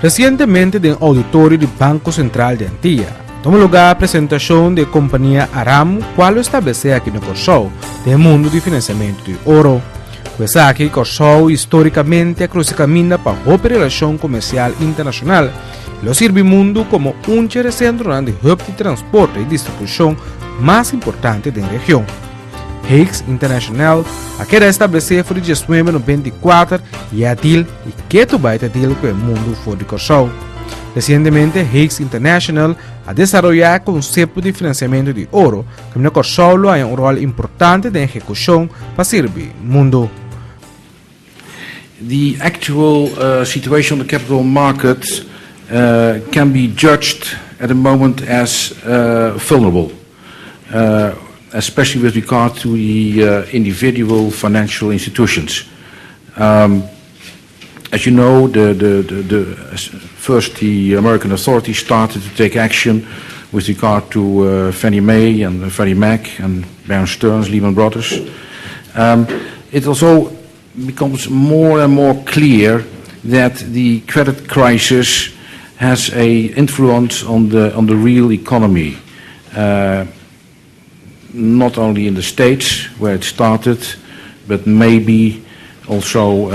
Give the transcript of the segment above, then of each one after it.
Recientemente, en auditorio del Banco Central de Antilla, tomó lugar la presentación de compañía Aram, cual estableceu aqui no Corsol, del mundo de financiamento de oro. Pues aquí, Corsol históricamente se camina para una relación comercial internacional y lo sirve al mundo como un centro de hub de transporte y distribución más importante de la región. Higgs International, que era establecido en 1994 y a deal y que tu baita deal con el mundo fuera de Corsol. Recientemente, Higgs International ha desarrollado el concepto de financiamiento de oro, que en Corsol hay un rol importante de ejecución para servir al mundo. The actual situation on the capital markets can be judged at the moment as vulnerable. Especially with regard to the individual financial institutions. As you know, first the American authorities started to take action with regard to Fannie Mae and Freddie Mac and Bear Stearns, Lehman Brothers. It also becomes more and more clear that the credit crisis has an influence on the real economy. Not only in the States, where it started, but maybe also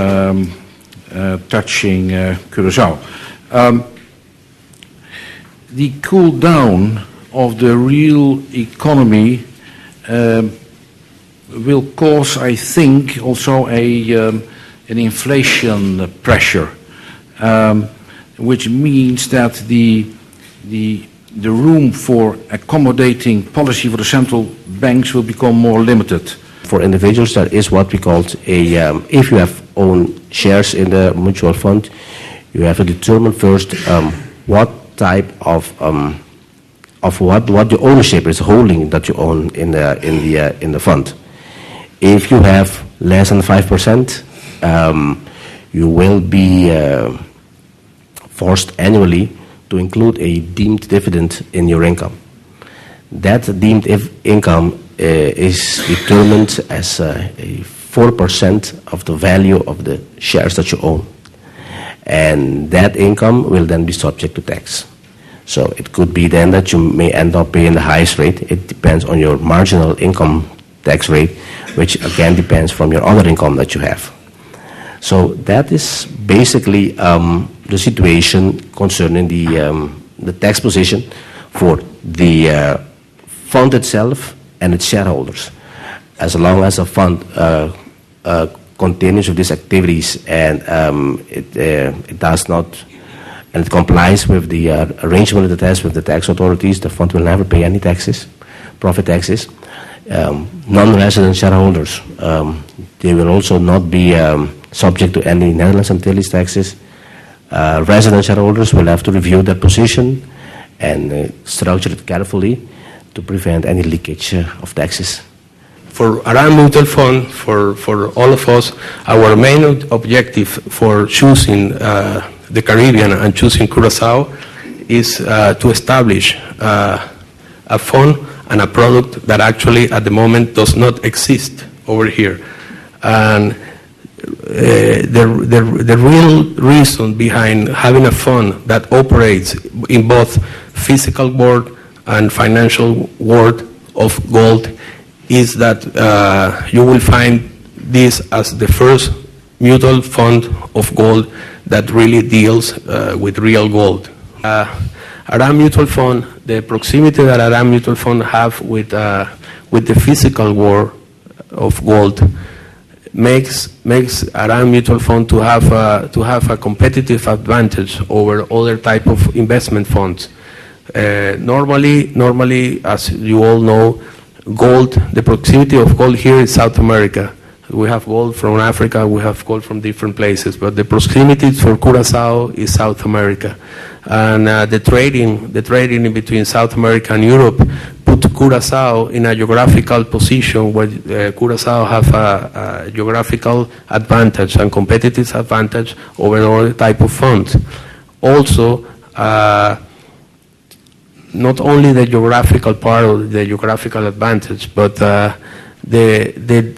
touching Curaçao. The cool down of the real economy will cause, I think, also an inflation pressure, which means that the room for accommodating policy for the central banks will become more limited. For individuals, that is what we call if you have own shares in the mutual fund, you have to determine first what type of what the ownership is holding that you own in the fund. If you have less than 5%, you will be forced annually to include a deemed dividend in your income. That deemed income is determined as a 4% of the value of the shares that you own. And that income will then be subject to tax. So it could be then that you may end up paying the highest rate. It depends on your marginal income tax rate, which again depends from your other income that you have. So that is basically the situation concerning the tax position for the fund itself and its shareholders. As long as a fund continues with these activities and it does not, and it complies with the arrangement of the tax with the tax authorities, the fund will never pay any taxes, profit taxes. Non-resident shareholders, they will also not be subject to any Netherlands Antilles taxes. Resident shareholders will have to review their position and structure it carefully to prevent any leakage of taxes. For Aram Mutual Fund, for all of us, our main objective for choosing the Caribbean and choosing Curaçao is to establish a fund and a product that actually at the moment does not exist over here. And the real reason behind having a fund that operates in both physical world and financial world of gold is that you will find this as the first mutual fund of gold that really deals with real gold. Aram Mutual Fund, the proximity that Aram Mutual Fund have with the physical world of gold makes Aram Mutual Fund to have a competitive advantage over other type of investment funds. Normally, as you all know, gold, the proximity of gold here is South America. We have gold from Africa, we have gold from different places, but the proximity for Curaçao is South America. And the trading in between South America and Europe put Curaçao in a geographical position where Curaçao have a geographical advantage and competitive advantage over other type of funds. Also, not only the geographical part of the geographical advantage, but the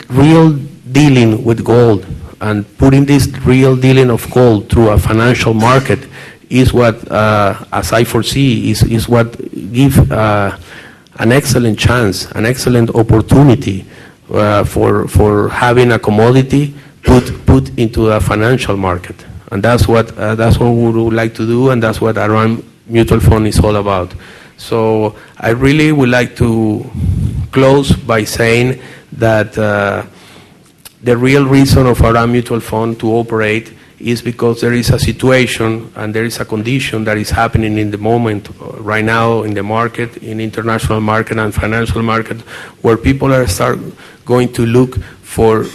real dealing with gold and putting this real dealing of gold through a financial market is what, as I foresee, is what gives an excellent chance, an excellent opportunity for having a commodity put into a financial market. And that's what we would like to do, and that's what Aram Mutual Fund is all about. So I really would like to close by saying that the real reason of Aram Mutual Fund to operate is because there is a situation and there is a condition that is happening in the moment right now in the market, in international market and financial market, where people are going to look for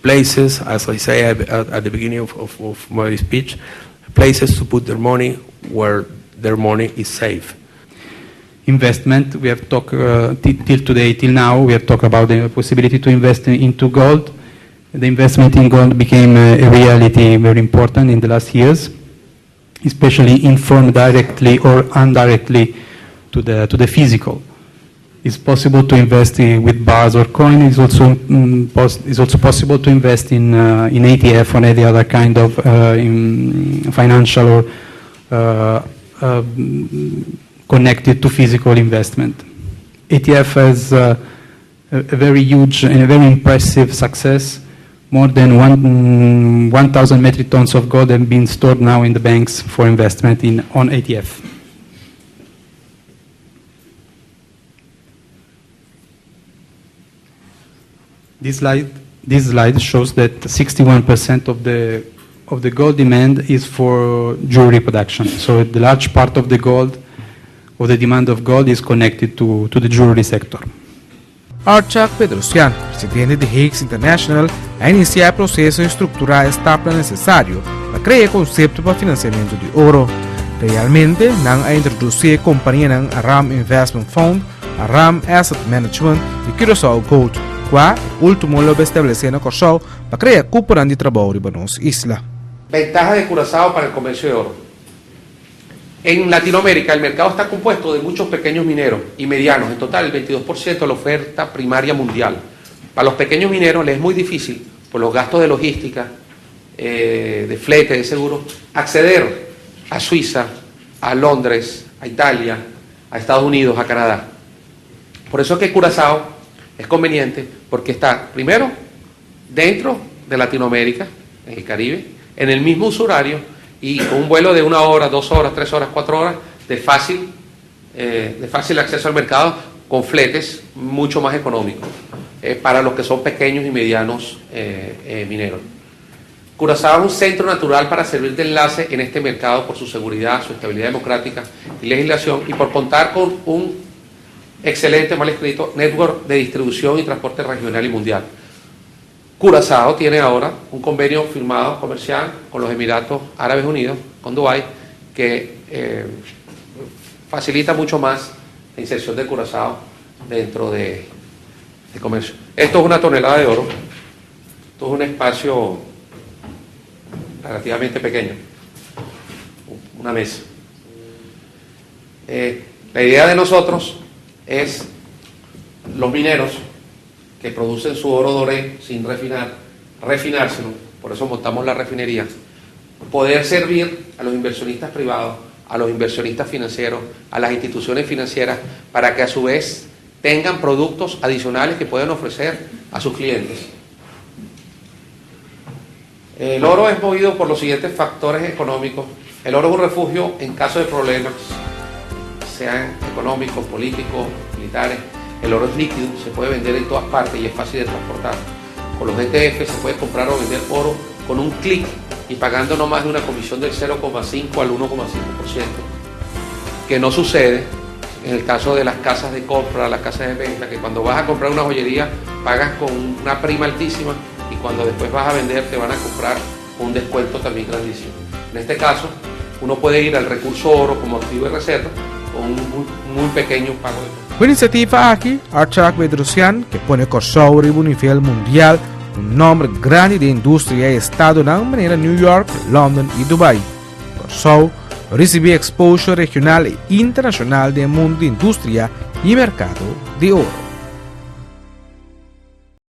places, as I say at the beginning of my speech, places to put their money where their money is safe. Investment, we have talked till now, we have talked about the possibility to invest into gold. The investment in gold became a reality very important in the last years, especially informed directly or indirectly to the physical. It's possible to invest with bars or coin. It's also possible to invest in ETF or any other kind of financial or connected to physical investment. ETF has a very huge and a very impressive success. More than 1,000 metric tons of gold have been stored now in the banks for investment on ETF. This slide shows that 61% of the gold demand is for jewelry production. So the large part of the demand of gold is connected to the jewelry sector. Archak Pedrosian, presidente de Higgs International, a iniciar o processo de estruturar a estátua necessário para criar conceito para financiamento de ouro. Realmente, não a introduzir a companhia ng Aram Investment Fund, Aram Asset Management e Curaçao Gold, qua último lo establecer na Curaçao para criar cúpula de trabalho para nossa isla. Ventaja de Curazao para el comercio de oro. En Latinoamérica el mercado está compuesto de muchos pequeños mineros y medianos, en total el 22% de la oferta primaria mundial. Para los pequeños mineros les es muy difícil, por los gastos de logística, de flete, de seguro, acceder a Suiza, a Londres, a Italia, a Estados Unidos, a Canadá. Por eso es que Curazao es conveniente, porque está primero dentro de Latinoamérica, en el Caribe, en el mismo uso horario, y con un vuelo de 1 hora, 2 horas, 3 horas, 4 horas, de fácil acceso al mercado, con fletes mucho más económicos para los que son pequeños y medianos mineros. Curazao es un centro natural para servir de enlace en este mercado por su seguridad, su estabilidad democrática y legislación, y por contar con un excelente, mal escrito, network de distribución y transporte regional y mundial. Curazao tiene ahora un convenio firmado comercial con los Emiratos Árabes Unidos, con Dubái, que facilita mucho más la inserción de Curazao dentro de comercio. Esto es 1 tonelada de oro. Esto es un espacio relativamente pequeño, una mesa. La idea de nosotros es los mineros que producen su oro doré sin refinárselo, por eso montamos la refinería, poder servir a los inversionistas privados, a los inversionistas financieros, a las instituciones financieras, para que a su vez tengan productos adicionales que puedan ofrecer a sus clientes. El oro es movido por los siguientes factores económicos. El oro es un refugio en caso de problemas, sean económicos, políticos, militares. El oro es líquido, se puede vender en todas partes y es fácil de transportar. Con los ETF se puede comprar o vender oro con un clic y pagando no más de una comisión del 0,5 al 1,5%, que no sucede en el caso de las casas de compra, las casas de venta, que cuando vas a comprar una joyería pagas con una prima altísima y cuando después vas a vender te van a comprar con un descuento también grandísimo. En este caso, uno puede ir al recurso oro como activo de reserva con un muy pequeño pago de... Com a iniciativa aqui, Archak Pedrosian, que põe Curazao a nível mundial, nome grande de indústria e estado na maneira New York, London e Dubai. Curazao recebe exposure regional e internacional do mundo de indústria e mercado de ouro.